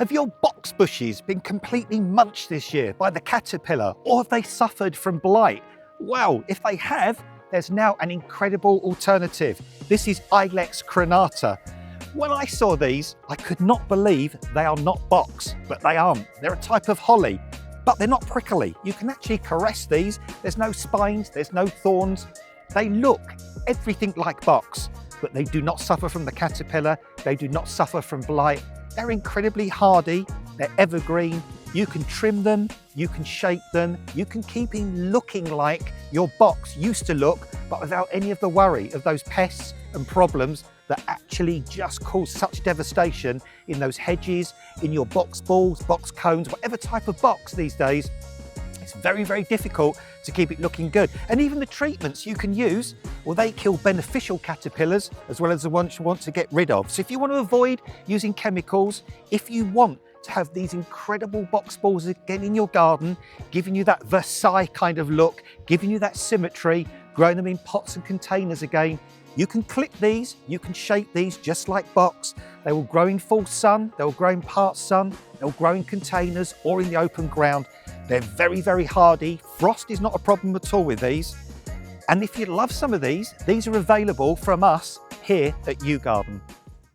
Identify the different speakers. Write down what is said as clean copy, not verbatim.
Speaker 1: Have your box bushes been completely munched this year by the caterpillar, or have they suffered from blight? Well, if they have, there's now an incredible alternative. This is Ilex Crenata. When I saw these, I could not believe they are not box, but they aren't. They're a type of holly, but they're not prickly. You can actually caress these. There's no spines, there's no thorns. They look everything like box, but they do not suffer from the caterpillar. They do not suffer from blight. They're incredibly hardy, they're evergreen. You can trim them, you can shape them, you can keep them looking like your box used to look, but without any of the worry of those pests and problems that actually just cause such devastation in those hedges, in your box balls, box cones, whatever type of box these days. It's very, very difficult to keep it looking good. And even the treatments you can use, well, they kill beneficial caterpillars as well as the ones you want to get rid of. So if you want to avoid using chemicals, if you want to have these incredible box balls again in your garden, giving you that Versailles kind of look, giving you that symmetry, growing them in pots and containers again, you can clip these, you can shape these just like box. They will grow in full sun, they'll grow in part sun, they'll grow in containers or in the open ground. They're very, very hardy. Frost is not a problem at all with these. And if you love some of these are available from us here at YouGarden.